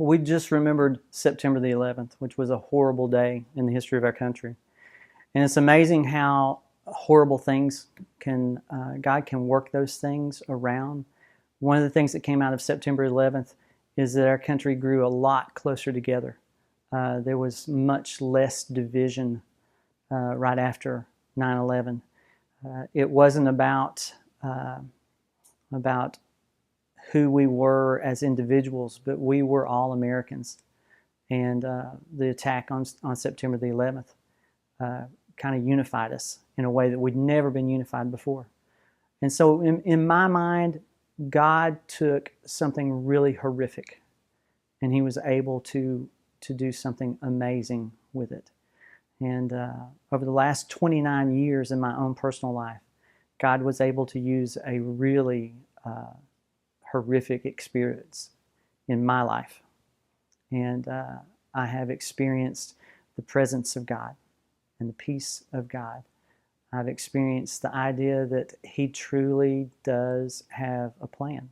We just remembered September the 11th, which was a horrible day in the history of our country. And it's amazing how horrible things God can work those things around. One of the things that came out of September 11th is that our country grew a lot closer together. There was much less division right after 9/11. It wasn't about who we were as individuals, but we were all Americans. And the attack on September the 11th kind of unified us in a way that we'd never been unified before. And so in my mind, God took something really horrific and he was able to do something amazing with it. And over the last 29 years in my own personal life, God was able to use a really horrific experience in my life. And I have experienced the presence of God and the peace of God. I've experienced the idea that he truly does have a plan.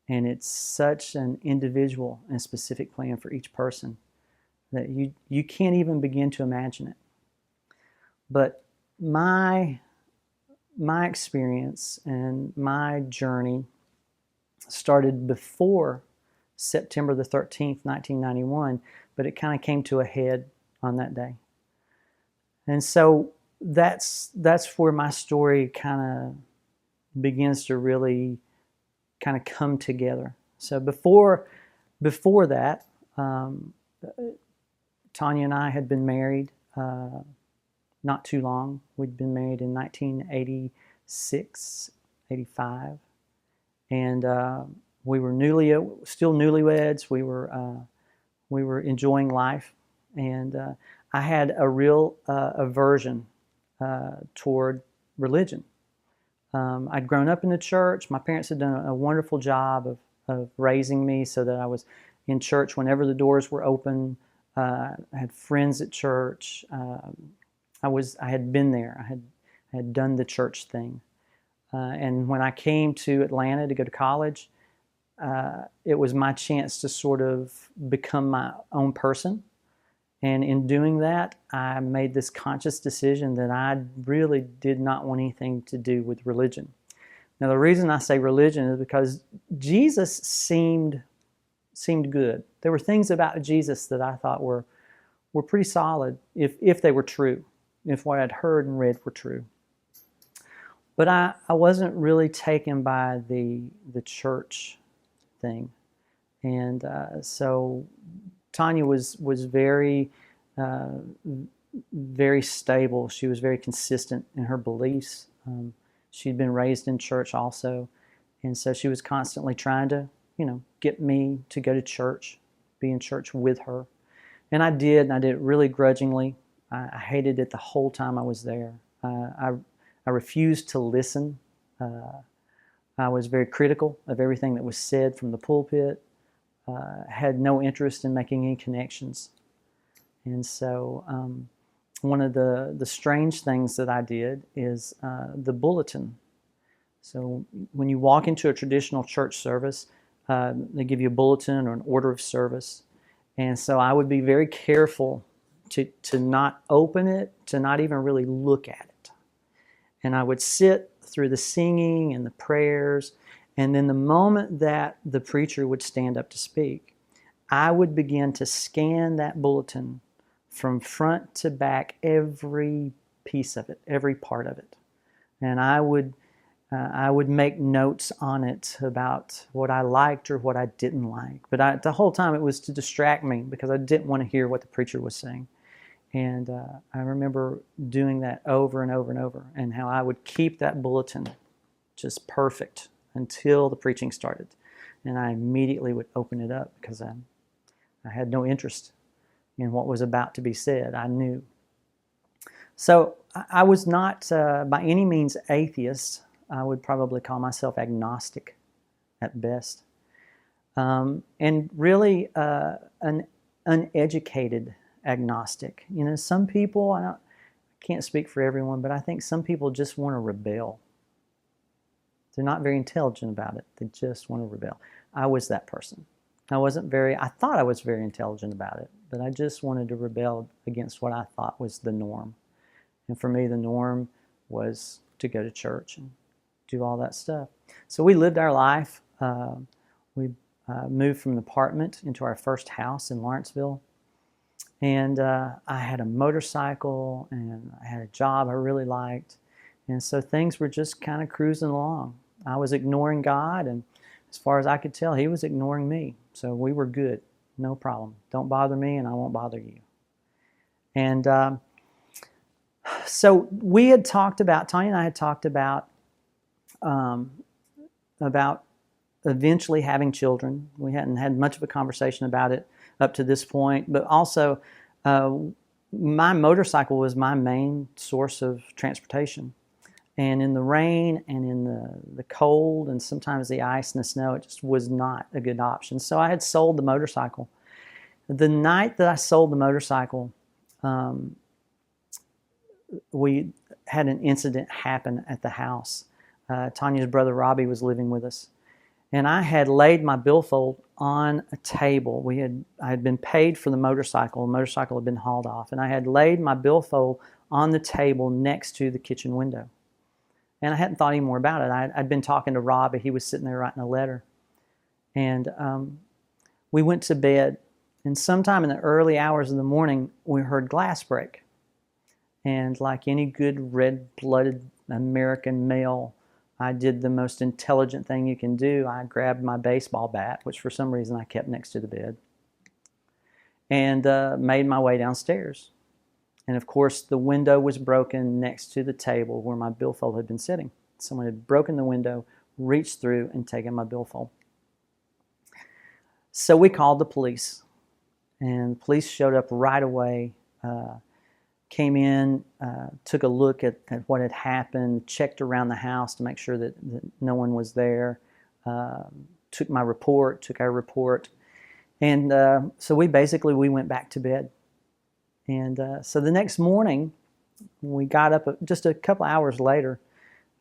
And it's such an individual and specific plan for each person that you can't even begin to imagine it. But my experience and my journey started before September the 13th, 1991, but it kind of came to a head on that day. And so that's where my story kind of begins to really kind of come together. So before that, Tanya and I had been married not too long. We'd been married in 1986, 85. And we were still newlyweds. We were enjoying life. And I had a real aversion toward religion. I'd grown up in the church. My parents had done a wonderful job of raising me so that I was in church whenever the doors were open. I had friends at church. I had been there. I had done the church thing. And when I came to Atlanta to go to college, it was my chance to sort of become my own person. And in doing that, I made this conscious decision that I really did not want anything to do with religion. Now, the reason I say religion is because Jesus seemed good. There were things about Jesus that I thought were pretty solid if they were true, if what I'd heard and read were true. But I wasn't really taken by the church thing. And so Tanya was very, very stable. She was very consistent in her beliefs. She'd been raised in church also. And so she was constantly trying to, get me to go to church, be in church with her. And I did, and I did it really grudgingly. I hated it the whole time I was there. I refused to listen. I was very critical of everything that was said from the pulpit. Had no interest in making any connections. And so one of the strange things that I did is the bulletin. So when you walk into a traditional church service, they give you a bulletin or an order of service. And so I would be very careful to not open it, to not even really look at it. And I would sit through the singing and the prayers, and then the moment that the preacher would stand up to speak, I would begin to scan that bulletin from front to back, every piece of it, every part of it. And I would make notes on it about what I liked or what I didn't like. But the whole time it was to distract me because I didn't want to hear what the preacher was saying. And I remember doing that over and over and over, and how I would keep that bulletin just perfect until the preaching started. And I immediately would open it up because I had no interest in what was about to be said. I knew. So I was not by any means atheist. I would probably call myself agnostic at best. And really an uneducated agnostic. Some people, I can't speak for everyone, but I think some people just want to rebel. They're not very intelligent about it. They just want to rebel. I was that person. I thought I was very intelligent about it, but I just wanted to rebel against what I thought was the norm. And for me, the norm was to go to church and do all that stuff. So we lived our life. We moved from an apartment into our first house in Lawrenceville. And I had a motorcycle and I had a job I really liked. And so things were just kind of cruising along. I was ignoring God, and as far as I could tell, He was ignoring me. So we were good, no problem. Don't bother me and I won't bother you. And so we had talked about, Tanya and I had talked about eventually having children. We hadn't had much of a conversation about it up to this point, but also my motorcycle was my main source of transportation. And in the rain and in the cold and sometimes the ice and the snow, it just was not a good option. So I had sold the motorcycle. The night that I sold the motorcycle, we had an incident happen at the house. Tanya's brother Robbie was living with us. And I had laid my billfold on a table. I had been paid for the motorcycle. The motorcycle had been hauled off. And I had laid my billfold on the table next to the kitchen window. And I hadn't thought any more about it. I'd been talking to Robbie. He was sitting there writing a letter. And we went to bed. And sometime in the early hours of the morning, we heard glass break. And like any good red-blooded American male, I did the most intelligent thing you can do. I grabbed my baseball bat, which for some reason I kept next to the bed, and made my way downstairs. And of course, the window was broken next to the table where my billfold had been sitting. Someone had broken the window, reached through, and taken my billfold. So we called the police, and the police showed up right away. Came in, took a look at what had happened, checked around the house to make sure that no one was there, took our report, and so we went back to bed. And so the next morning, we got up just a couple hours later.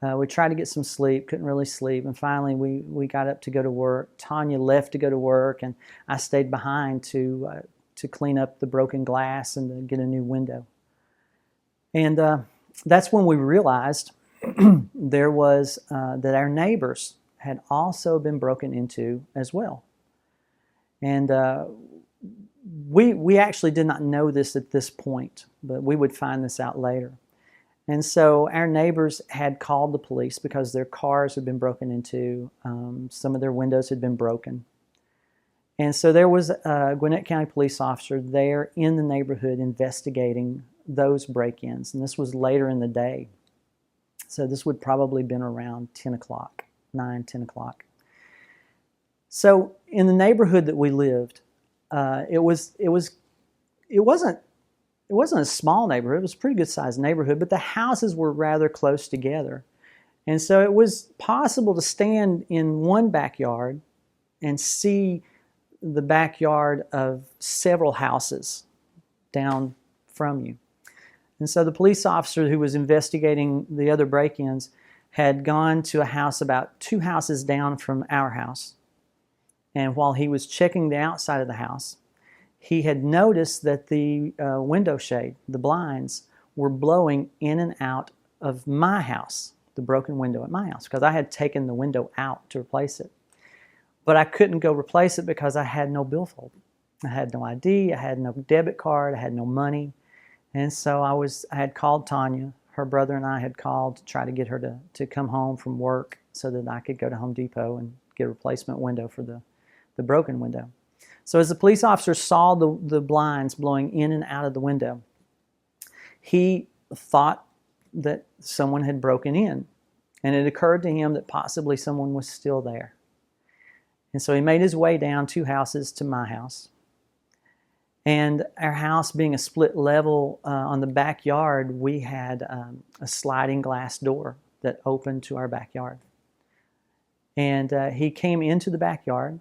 We tried to get some sleep, couldn't really sleep, and finally we got up to go to work. Tanya left to go to work, and I stayed behind to clean up the broken glass and to get a new window. And that's when we realized there was that our neighbors had also been broken into as well. And we actually did not know this at this point, but we would find this out later. And so our neighbors had called the police because their cars had been broken into. Some of their windows had been broken. And so there was a Gwinnett County police officer there in the neighborhood investigating those break-ins, and this was later in the day. So this would probably been around 10 o'clock, 10 o'clock. So in the neighborhood that we lived, it wasn't a small neighborhood. It was a pretty good sized neighborhood, but the houses were rather close together. And so it was possible to stand in one backyard and see the backyard of several houses down from you. And so the police officer who was investigating the other break-ins had gone to a house about 2 houses down from our house. And while he was checking the outside of the house, he had noticed that the window shade, the blinds, were blowing in and out of my house, the broken window at my house, because I had taken the window out to replace it. But I couldn't go replace it because I had no billfold. I had no ID, I had no debit card, I had no money. And so I had called Tanya. Her brother and I had called to try to get her to come home from work so that I could go to Home Depot and get a replacement window for the broken window. So as the police officer saw the blinds blowing in and out of the window, he thought that someone had broken in. And it occurred to him that possibly someone was still there. And so he made his way down 2 houses to my house. And our house being a split level on the backyard, we had a sliding glass door that opened to our backyard. And he came into the backyard,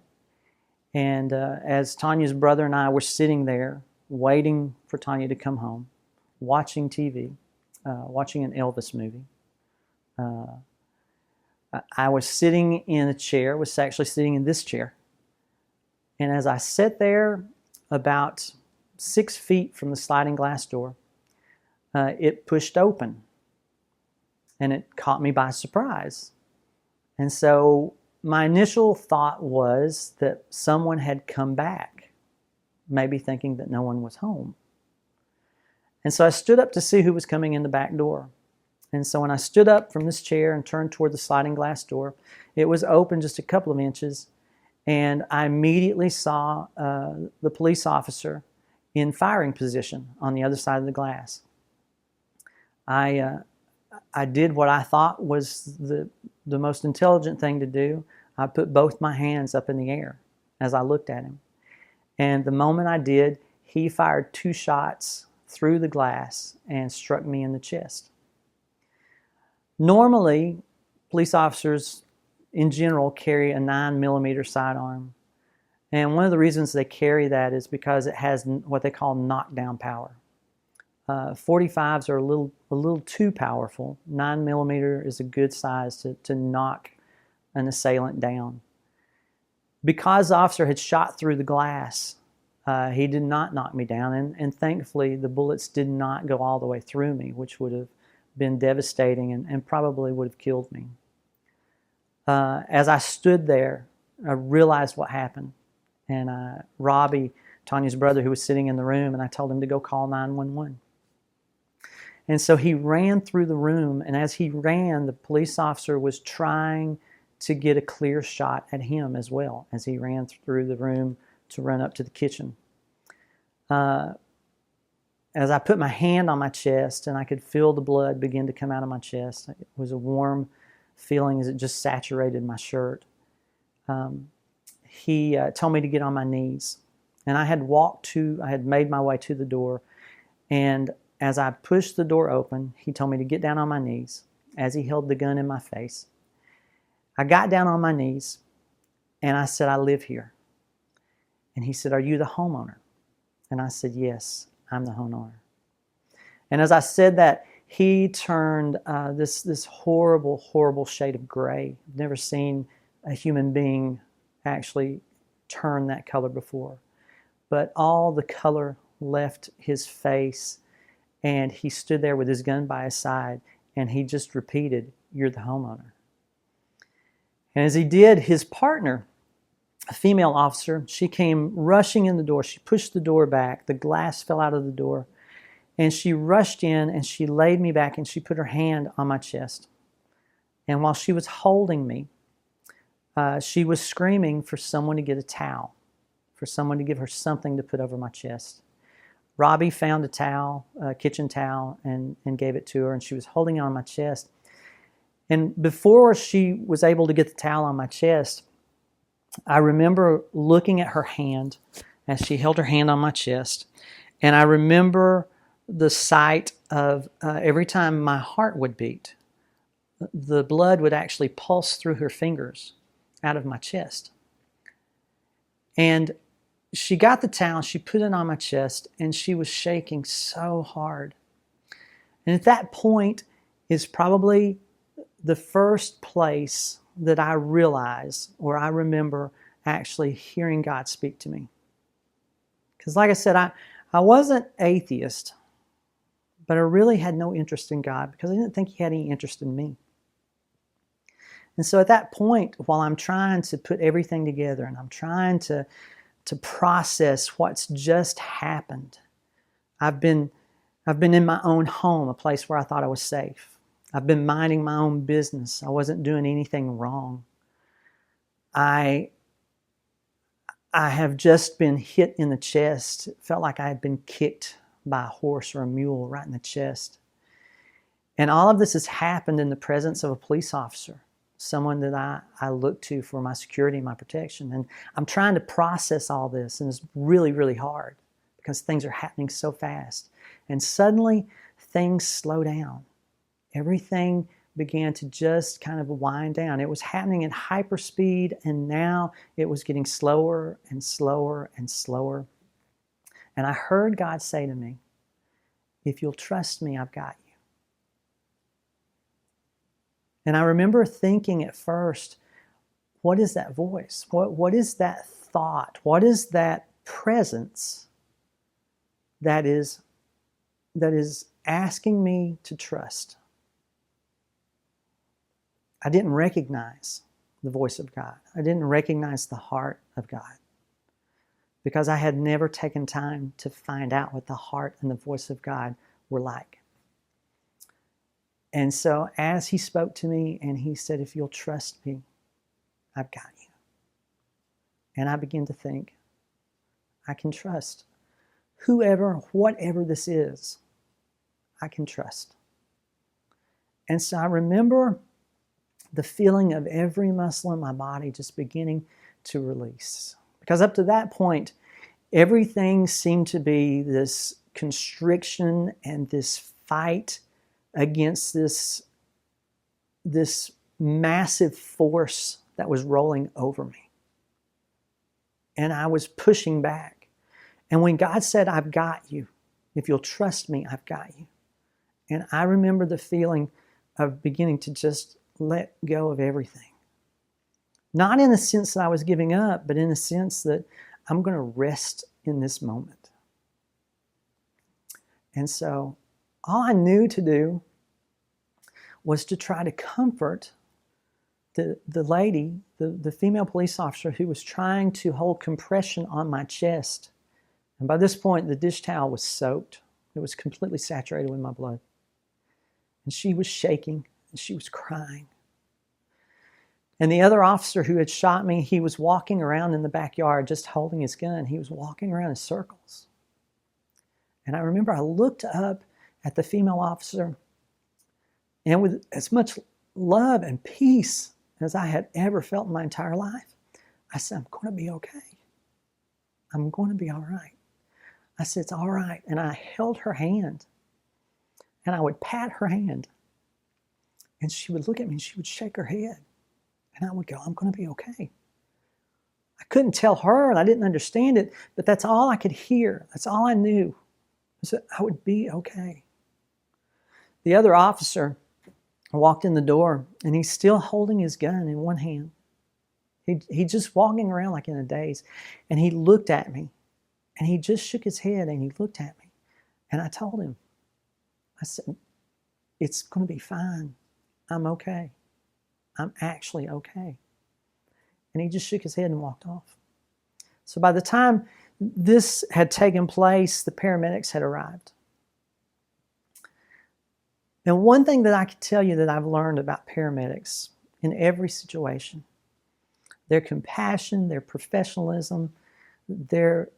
and as Tanya's brother and I were sitting there waiting for Tanya to come home, watching TV, watching an Elvis movie, I was sitting in a chair, was actually sitting in this chair, And as I sat there about 6 feet from the sliding glass door, it pushed open, and it caught me by surprise. And so my initial thought was that someone had come back, maybe thinking that no one was home. And so I stood up to see who was coming in the back door. And so when I stood up from this chair and turned toward the sliding glass door, it was open just a couple of inches, and I immediately saw the police officer in firing position on the other side of the glass. I did what I thought was the most intelligent thing to do. I put both my hands up in the air as I looked at him. And the moment I did, he fired 2 shots through the glass and struck me in the chest. Normally, police officers in general carry a 9mm sidearm. And one of the reasons they carry that is because it has what they call knockdown power. 45s are a little too powerful. 9mm is a good size to knock an assailant down. Because the officer had shot through the glass, he did not knock me down, and thankfully the bullets did not go all the way through me, which would have been devastating and probably would have killed me. As I stood there, I realized what happened. And Robbie, Tanya's brother, who was sitting in the room, and I told him to go call 911. And so he ran through the room, and as he ran, the police officer was trying to get a clear shot at him as well as he ran through the room to run up to the kitchen. As I put my hand on my chest and I could feel the blood begin to come out of my chest, it was a warm feeling as it just saturated my shirt. He told me to get on my knees. And I had made my way to the door. And as I pushed the door open, he told me to get down on my knees as he held the gun in my face. I got down on my knees and I said, "I live here." And he said, "Are you the homeowner?" And I said, "Yes, I'm the homeowner." And as I said that, he turned this horrible, horrible shade of gray. I've never seen a human being actually turn that color before. But all the color left his face, and he stood there with his gun by his side, and he just repeated, "You're the homeowner." And as he did, his partner, a female officer, she came rushing in the door. She pushed the door back. The glass fell out of the door. And she rushed in and she laid me back and she put her hand on my chest. And while she was holding me, she was screaming for someone to get a towel, for someone to give her something to put over my chest. Robbie found a towel, a kitchen towel, and gave it to her, and she was holding it on my chest. And before she was able to get the towel on my chest, I remember looking at her hand as she held her hand on my chest, and I remember the sight of every time my heart would beat, the blood would actually pulse through her fingers out of my chest. And she got the towel, she put it on my chest, and she was shaking so hard. And at that point is probably the first place that I realize, or I remember actually hearing God speak to me. Because like I said, I wasn't atheist, but I really had no interest in God because I didn't think He had any interest in me. And so at that point, while I'm trying to put everything together and I'm trying to process what's just happened, I've been in my own home, a place where I thought I was safe. I've been minding my own business. I wasn't doing anything wrong. I have just been hit in the chest. It felt like I had been kicked by a horse or a mule right in the chest. And all of this has happened in the presence of a police officer, someone that I look to for my security and my protection. And I'm trying to process all this, and it's really, really hard because things are happening so fast. And suddenly, things slow down. Everything began to just kind of wind down. It was happening at hyperspeed, and now it was getting slower and slower and slower. And I heard God say to me, "If you'll trust me, I've got you." And I remember thinking at first, what is that voice? What is that thought? What is that presence that is asking me to trust? I didn't recognize the voice of God. I didn't recognize the heart of God because I had never taken time to find out what the heart and the voice of God were like. And so as he spoke to me and he said, if you'll trust me, I've got you. And I began to think, I can trust. Whoever, whatever this is, I can trust. And so I remember the feeling of every muscle in my body just beginning to release. Because up to that point, everything seemed to be this constriction and this fight against this massive force that was rolling over me. And I was pushing back. And when God said, I've got you, if you'll trust me, I've got you. And I remember the feeling of beginning to just let go of everything. Not in the sense that I was giving up, but in the sense that I'm going to rest in this moment. And so all I knew to do was to try to comfort the lady, the female police officer who was trying to hold compression on my chest. And by this point, the dish towel was soaked. It was completely saturated with my blood. And she was shaking and she was crying. And the other officer who had shot me, he was walking around in the backyard just holding his gun. He was walking around in circles. And I remember I looked up at the female officer, and with as much love and peace as I had ever felt in my entire life, I said, I'm going to be okay. I'm going to be all right. I said, it's all right. And I held her hand, and I would pat her hand, and she would look at me and she would shake her head. And I would go, I'm going to be okay. I couldn't tell her and I didn't understand it, but that's all I could hear. That's all I knew, was that I would be okay. The other officer walked in the door and he's still holding his gun in one hand. He's just walking around like in a daze. And he looked at me and he just shook his head and he looked at me. And I told him, I said, it's going to be fine. I'm okay. I'm actually okay. And he just shook his head and walked off. So by the time this had taken place, the paramedics had arrived. And one thing that I can tell you that I've learned about paramedics in every situation, their compassion, their professionalism, their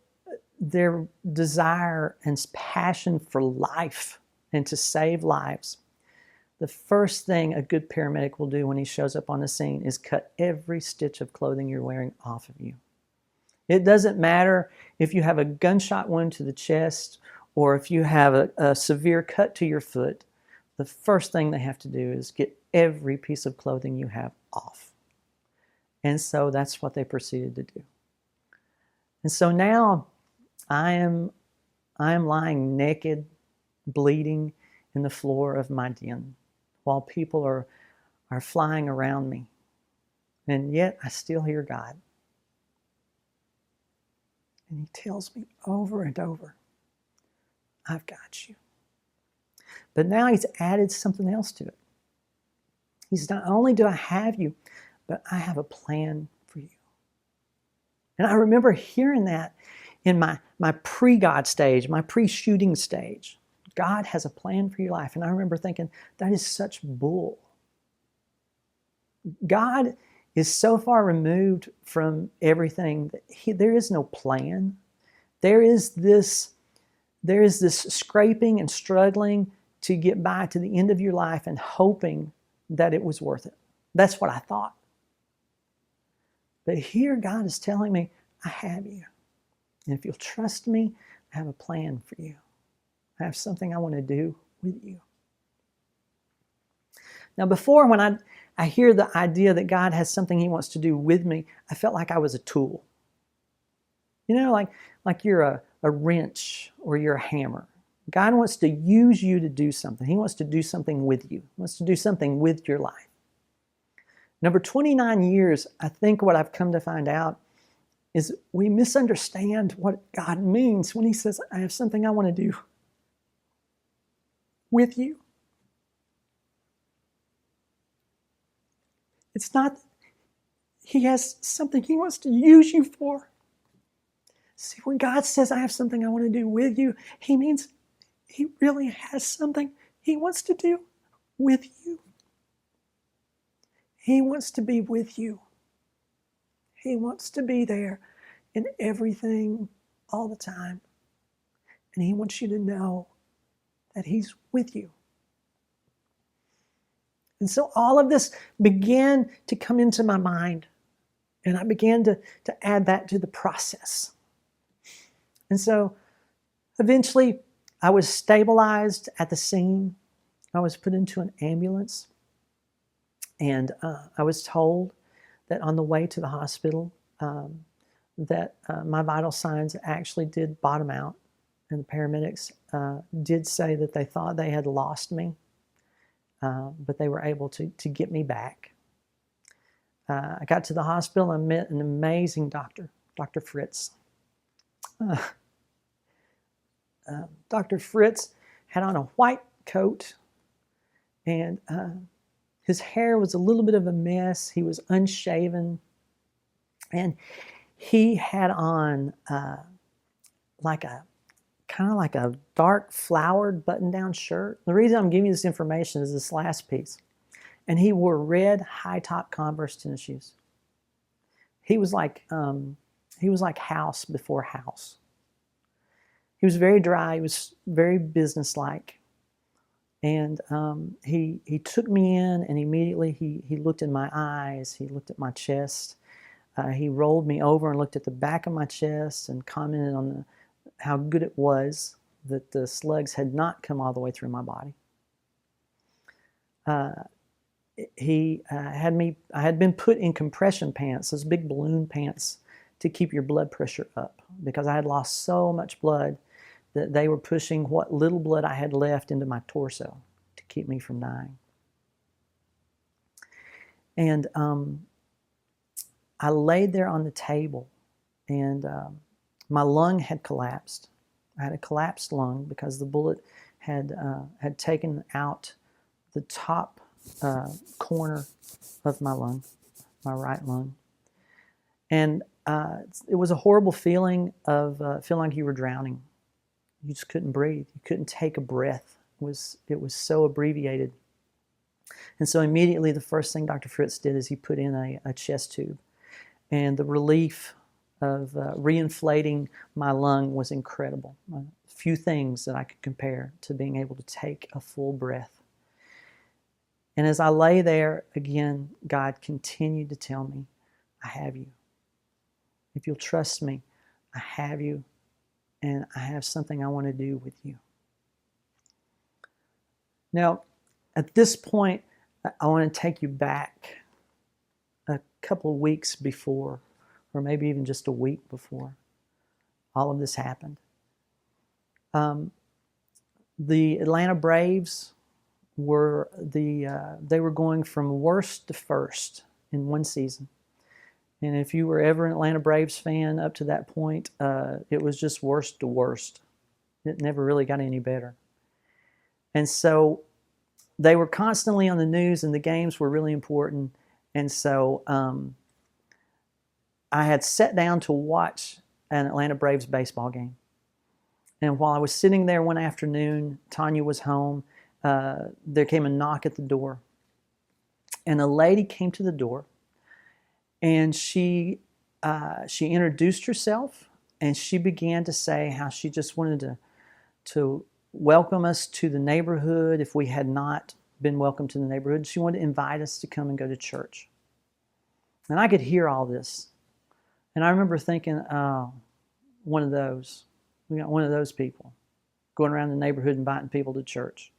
desire and passion for life and to save lives. The first thing a good paramedic will do when he shows up on the scene is cut every stitch of clothing you're wearing off of you. It doesn't matter if you have a gunshot wound to the chest or if you have a severe cut to your foot. The first thing they have to do is get every piece of clothing you have off. And so that's what they proceeded to do. And so now I am lying naked, bleeding in the floor of my den, while people are flying around me. And yet I still hear God. And he tells me over and over, I've got you. But now he's added something else to it. He's not only do I have you, but I have a plan for you. And I remember hearing that in my pre-God stage, my pre-shooting stage. God has a plan for your life. And I remember thinking, that is such bull. God is so far removed from everything that there is no plan. There is this scraping and struggling to get by to the end of your life and hoping that it was worth it. That's what I thought. But here God is telling me, I have you. And if you'll trust me, I have a plan for you. I have something I want to do with you. Now before, when I hear the idea that God has something he wants to do with me, I felt like I was a tool. You know, like you're a wrench or you're a hammer. God wants to use you to do something. He wants to do something with you. He wants to do something with your life. And over 29 years, I think what I've come to find out is we misunderstand what God means when he says, I have something I want to do with you. It's not that he has something he wants to use you for. See, when God says, I have something I want to do with you, he means he really has something he wants to do with you. He wants to be with you. He wants to be there in everything all the time. And he wants you to know that he's with you. And so all of this began to come into my mind. And I began to add that to the process. And so eventually I was stabilized at the scene. I was put into an ambulance. And I was told that on the way to the hospital that my vital signs actually did bottom out. And the paramedics did say that they thought they had lost me, but they were able to get me back. I got to the hospital and met an amazing doctor, Dr. Fritz. Dr. Fritz had on a white coat, and his hair was a little bit of a mess. He was unshaven, and he had on like a dark flowered button-down shirt. The reason I'm giving you this information is this last piece. And he wore red high-top Converse tennis shoes. He was like House before House. He was very dry. He was very businesslike. And he took me in, and immediately he looked in my eyes. He looked at my chest. He rolled me over and looked at the back of my chest and commented on how good it was that the slugs had not come all the way through my body. I had been put in compression pants, those big balloon pants, to keep your blood pressure up because I had lost so much blood that they were pushing what little blood I had left into my torso to keep me from dying. And I laid there on the table, and my lung had collapsed. I had a collapsed lung because the bullet had taken out the top corner of my lung, my right lung. And it was a horrible feeling of feeling like you were drowning. You just couldn't breathe. You couldn't take a breath. It was so abbreviated. And so immediately the first thing Dr. Fritz did is he put in a chest tube. And the relief of reinflating my lung was incredible. Few things that I could compare to being able to take a full breath. And as I lay there, again, God continued to tell me, I have you. If you'll trust me, I have you, and I have something I want to do with you. Now, at this point, I want to take you back a couple of weeks before, or maybe even just a week before all of this happened. The Atlanta Braves they were going from worst to first in one season. And if you were ever an Atlanta Braves fan up to that point, it was just worst to worst. It never really got any better. And so they were constantly on the news, and the games were really important. And so I had sat down to watch an Atlanta Braves baseball game. And while I was sitting there one afternoon, Tanya was home. There came a knock at the door. And a lady came to the door, and she introduced herself, and she began to say how she just wanted to welcome us to the neighborhood if we had not been welcome to the neighborhood. She wanted to invite us to come and go to church. And I could hear all this. And I remember thinking, oh, one of those. We got one of those people going around the neighborhood inviting people to church.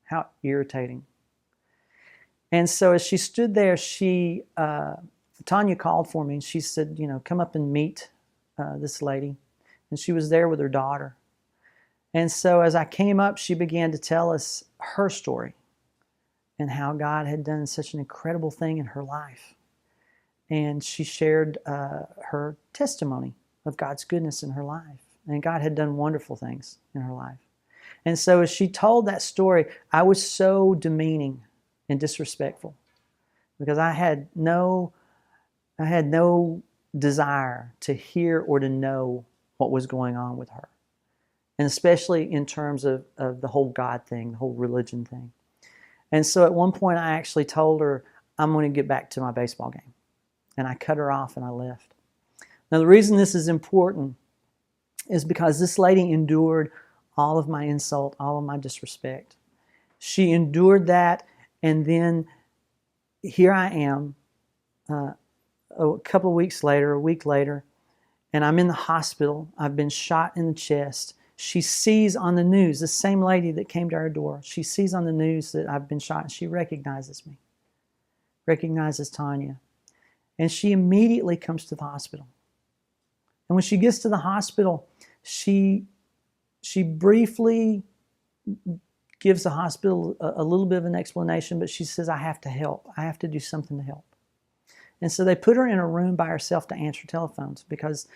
How irritating. And so as she stood there, Tanya called for me, and she said, come up and meet this lady. And she was there with her daughter. And so as I came up, she began to tell us her story. and how God had done such an incredible thing in her life. And she shared her testimony of God's goodness in her life. And God had done wonderful things in her life. And so as she told that story, I was so demeaning and disrespectful because I had no desire to hear or to know what was going on with her. And especially in terms of the whole God thing, the whole religion thing. And so at one point I actually told her, I'm going to get back to my baseball game. And I cut her off and I left. Now the reason this is important is because this lady endured all of my insult, all of my disrespect. She endured that, and then here I am a couple of weeks later, a week later, and I'm in the hospital. I've been shot in the chest. She sees on the news, the same lady that came to our door, she sees on the news that I've been shot, and she recognizes me, recognizes Tanya. And she immediately comes to the hospital. And when she gets to the hospital, she briefly gives the hospital a little bit of an explanation, but she says, I have to help. I have to do something to help. And so they put her in a room by herself to answer telephones because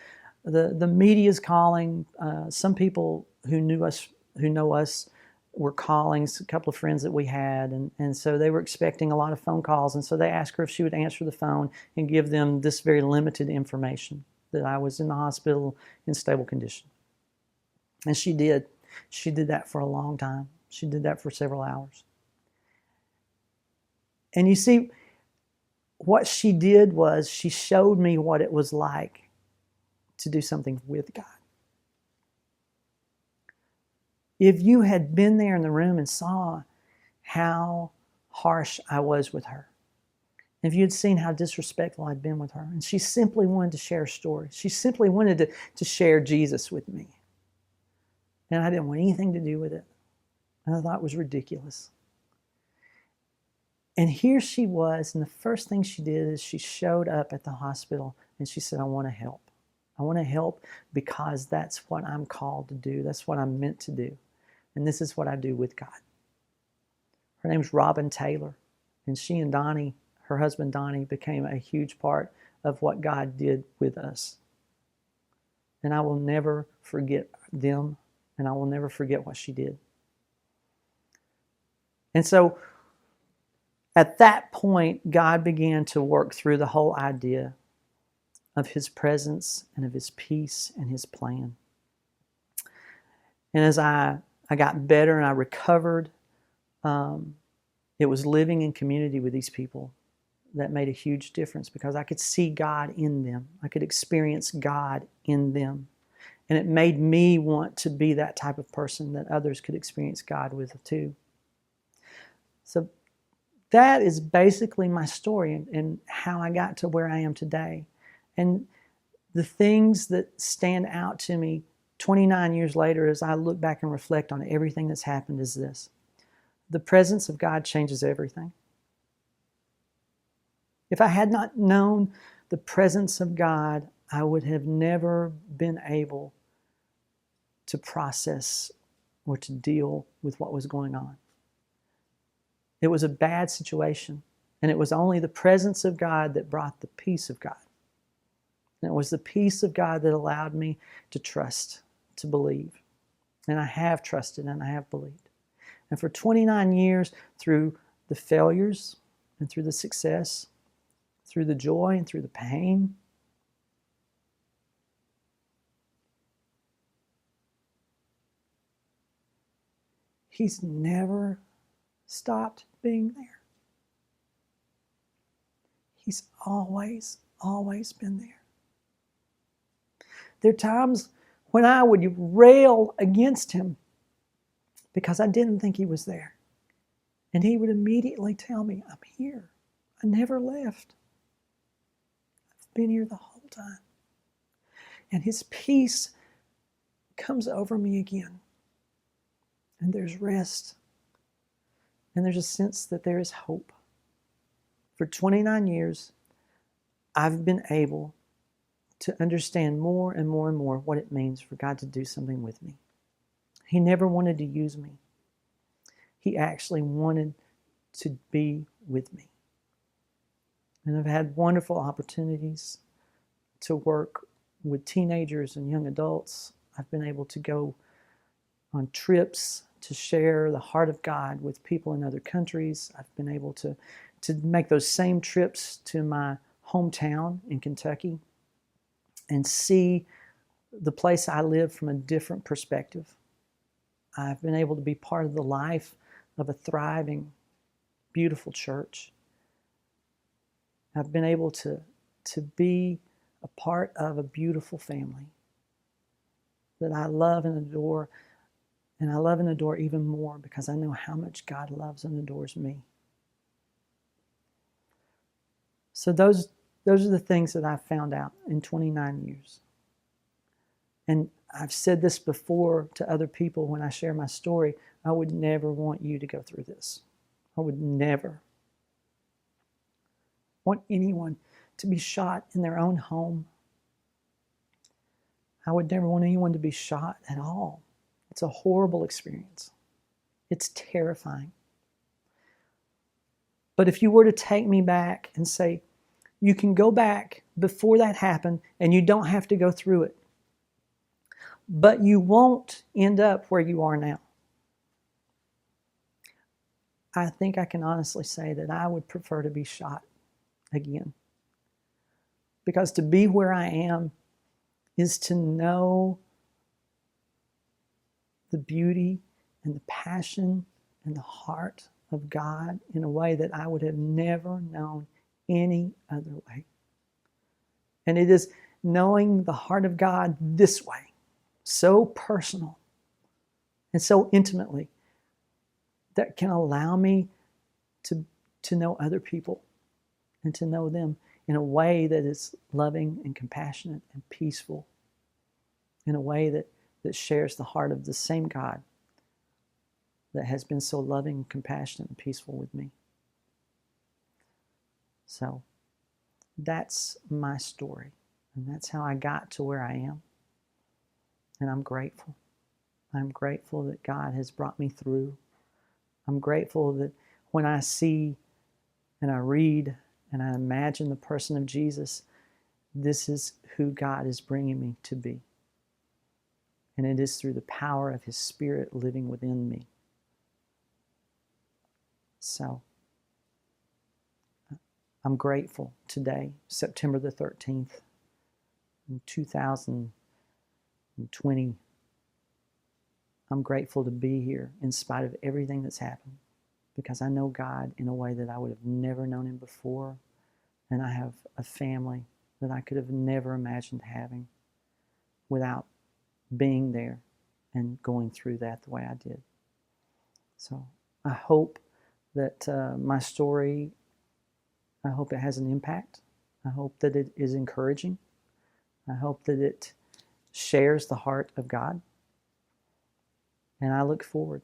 the media's calling. Some people who know us were calling, a couple of friends that we had, and so they were expecting a lot of phone calls. And so they asked her if she would answer the phone and give them this very limited information, that I was in the hospital in stable condition. And she did. She did that for a long time. She did that for several hours. And you see, what she did was she showed me what it was like to do something with God. If you had been there in the room and saw how harsh I was with her, if you had seen how disrespectful I'd been with her, and she simply wanted to share a story. She simply wanted to share Jesus with me. And I didn't want anything to do with it. And I thought it was ridiculous. And here she was, and the first thing she did is she showed up at the hospital and she said, I want to help. I want to help because that's what I'm called to do. That's what I'm meant to do. And this is what I do with God. Her name's Robin Taylor. And she and Donnie, her husband Donnie, became a huge part of what God did with us. And I will never forget them, and I will never forget what she did. And so at that point, God began to work through the whole idea of His presence and of His peace and His plan. And as I got better and I recovered, it was living in community with these people that made a huge difference because I could see God in them. I could experience God in them. And it made me want to be that type of person that others could experience God with too. So that is basically my story and how I got to where I am today. And the things that stand out to me 29 years later as I look back and reflect on everything that's happened is this. The presence of God changes everything. If I had not known the presence of God, I would have never been able to process or to deal with what was going on. It was a bad situation, and it was only the presence of God that brought the peace of God. And it was the peace of God that allowed me to trust, to believe. And I have trusted and I have believed. And for 29 years, through the failures and through the success, through the joy and through the pain, He's never stopped being there. He's always been there. There are times when I would rail against Him because I didn't think He was there. And He would immediately tell me, I'm here. I never left. I've been here the whole time. And His peace comes over me again. And there's rest. And there's a sense that there is hope. For 29 years, I've been able to understand more and more and more what it means for God to do something with me. He never wanted to use me. He actually wanted to be with me. And I've had wonderful opportunities to work with teenagers and young adults. I've been able to go on trips to share the heart of God with people in other countries. I've been able to make those same trips to my hometown in Kentucky and see the place I live from a different perspective. I've been able to be part of the life of a thriving, beautiful church. I've been able to be a part of a beautiful family that I love and adore. And I love and adore even more because I know how much God loves and adores me. So those are the things that I've found out in 29 years. And I've said this before to other people when I share my story. I would never want you to go through this. I would never want anyone to be shot in their own home. I would never want anyone to be shot at all. It's a horrible experience. It's terrifying. But if you were to take me back and say, you can go back before that happened and you don't have to go through it, but you won't end up where you are now, I think I can honestly say that I would prefer to be shot again. Because to be where I am is to know the beauty and the passion and the heart of God in a way that I would have never known any other way. And it is knowing the heart of God this way, so personal and so intimately, that can allow me to know other people and to know them in a way that is loving and compassionate and peaceful, in a way that shares the heart of the same God that has been so loving, compassionate, and peaceful with me. So that's my story, and that's how I got to where I am. And I'm grateful. I'm grateful that God has brought me through. I'm grateful that when I see and I read and I imagine the person of Jesus, this is who God is bringing me to be. And it is through the power of His Spirit living within me. So I'm grateful today, September the 13th, in 2020. I'm grateful to be here in spite of everything that's happened, because I know God in a way that I would have never known Him before, and I have a family that I could have never imagined having without being there and going through that the way I did. So I hope that my story, I hope it has an impact. I hope that it is encouraging. I hope that it shares the heart of God. And I look forward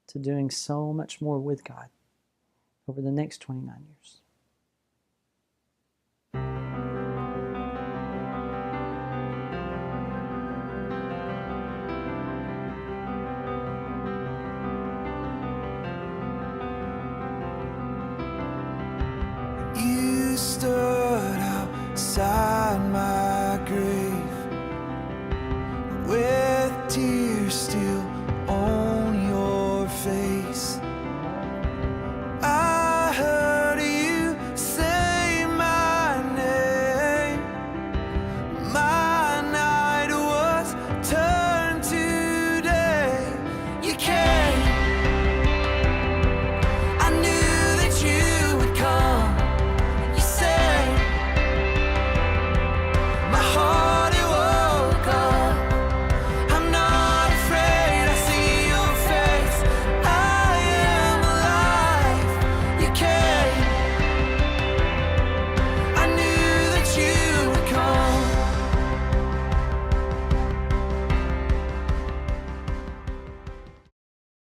to doing so much more with God over the next 29 years. You stood outside